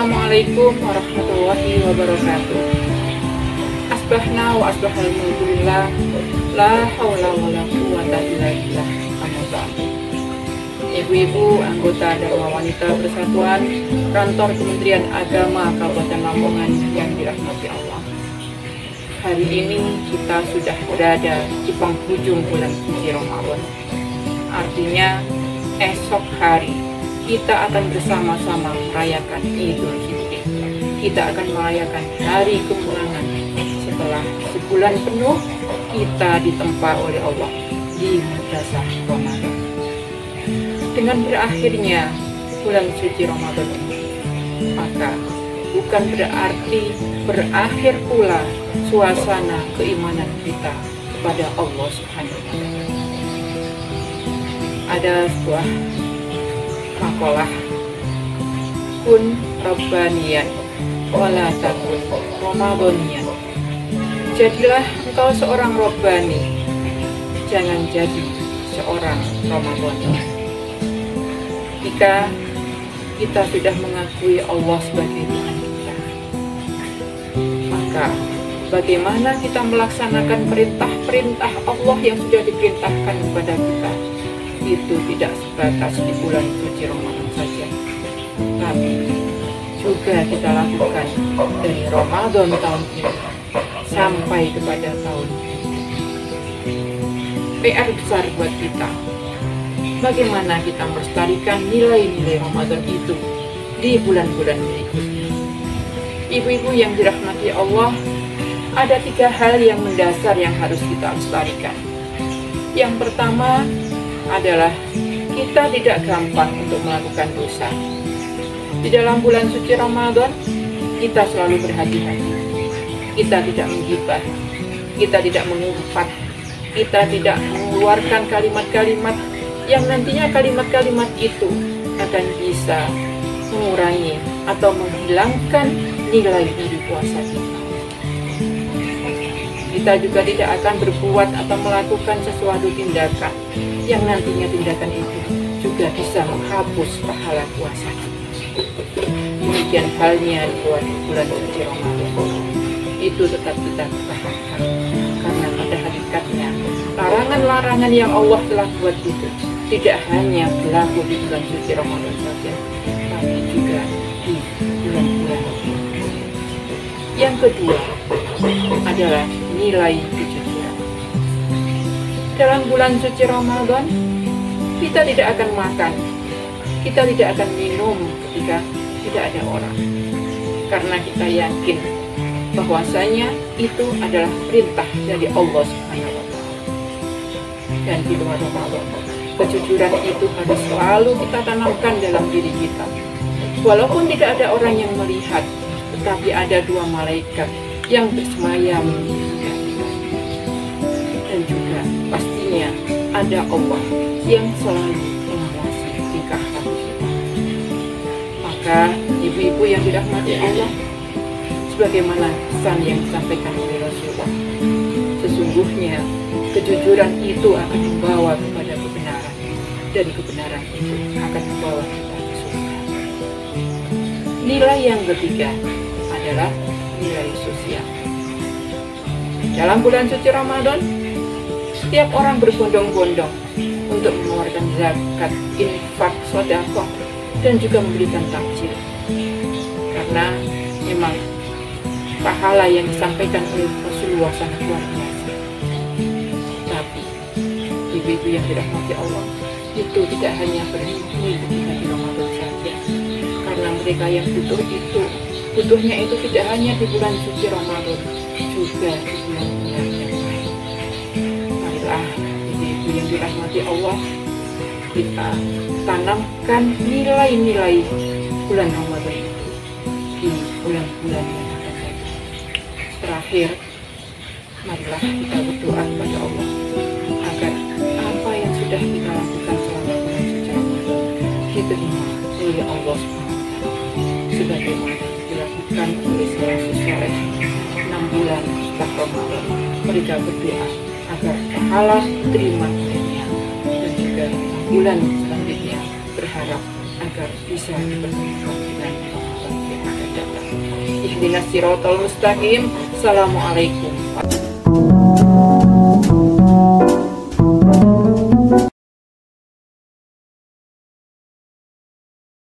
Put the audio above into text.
Assalamualaikum warahmatullahi wabarakatuh. Asbahna wa asbahal mulkulillah, la hawla wa la quwwata illa billah. Amma ba'du. Ibu-ibu anggota Dharma Wanita Persatuan Kantor Kementerian Agama Kabupaten Lamongan yang dirahmati Allah. Hari ini kita sudah berada di penghujung bulan suci Ramadan. Artinya esok hari kita akan bersama-sama merayakan Idul Fitri. Kita akan merayakan hari kemenangan setelah sebulan penuh kita ditempa oleh Allah di madrasah Ramadan. Dengan berakhirnya bulan suci Ramadan ini, maka bukan berarti berakhir pula suasana keimanan kita kepada Allah Subhanahu wa Ta'ala. Ada sebuah makalah, kun rabbaniyan wala takun ramadhaniyan. Jadilah engkau seorang Rabbani, jangan jadi seorang Ramadhani. Jika kita sudah mengakui Allah sebagai Tuhan kita, maka bagaimana kita melaksanakan perintah-perintah Allah yang sudah diperintahkan kepada kita? Itu tidak sebatas di bulan suci Ramadan saja, tapi juga kita lakukan dari Ramadan tahun ini sampai kepada tahun ini. PR besar buat kita, bagaimana kita melestarikan nilai-nilai Ramadan itu di bulan-bulan berikutnya. Ibu-ibu yang dirahmati Allah, ada 3 hal yang mendasar yang harus kita lestarikan. Yang pertama adalah kita tidak gampang untuk melakukan dosa. Di dalam bulan suci Ramadan, kita selalu berhati-hati. Kita tidak menggibah, kita tidak mengumpat, kita tidak mengeluarkan kalimat-kalimat yang nantinya kalimat-kalimat itu akan bisa mengurangi atau menghilangkan nilai dari puasa kita. Kita juga tidak akan berbuat atau melakukan sesuatu tindakan yang nantinya tindakan itu juga bisa menghapus pahala puasa. Demikian halnya buat bulan suci Ramadan. Itu tetap kita pertahankan, karena pada hakikatnya larangan-larangan yang Allah telah buat itu tidak hanya berlaku di bulan suci Ramadan saja, tapi juga di bulan-bulan lain. Yang kedua adalah nilai kejujuran. Dalam bulan suci Ramadan, kita tidak akan makan, kita tidak akan minum ketika tidak ada orang, karena kita yakin bahwasanya itu adalah perintah dari Allah Subhanahu wa Ta'ala. Dan di luar Ramadan, kejujuran itu harus selalu kita tanamkan dalam diri kita. Walaupun tidak ada orang yang melihat, tetapi ada 2 malaikat yang bersemayam di kita. Dan juga pastinya ada Allah yang selalu mengawasi tingkah laku kita. Maka ibu-ibu yang dirahmati Allah, sebagaimana pesan yang disampaikan oleh Rasulullah, sesungguhnya kejujuran itu akan membawa kepada kebenaran, dan kebenaran itu akan membawa kita ke surga. Nilai yang ketiga adalah nilai sosial. Dalam bulan suci Ramadan, setiap orang berbondong-bondong untuk mengeluarkan zakat, infak, sedekah, dan juga memberikan takjil. Karena memang pahala yang disampaikan oleh Rasulullah sangat luar biasa. Tapi ibu-ibu yang dirahmati Allah, itu tidak hanya berhenti ketika di Ramadan saja, karena mereka yang butuhnya itu tidak hanya di bulan suci Ramadan, juga di bulan-bulan yang lain. Marilah ibu-ibu yang dirahmati Allah, kita tanamkan nilai-nilai bulan Ramadan itu di bulan-bulan yang akan datang. Terakhir, marilah kita berdoa kepada Allah agar apa yang sudah kita lakukan selama bulan suci Ramadan diterima oleh Allah Subhanahu wa Ta'ala, sebagaimana dilakukan oleh salafus saleh 6 bulan setelah Ramadan. Mereka berdoa agar pahala diterima olehnya, dan juga bulan selanjutnya berharap agar bisa dipertemukan dengan Ramadan. yang akan datang. Ihdinas siratal mustaqim. Assalamualaikum.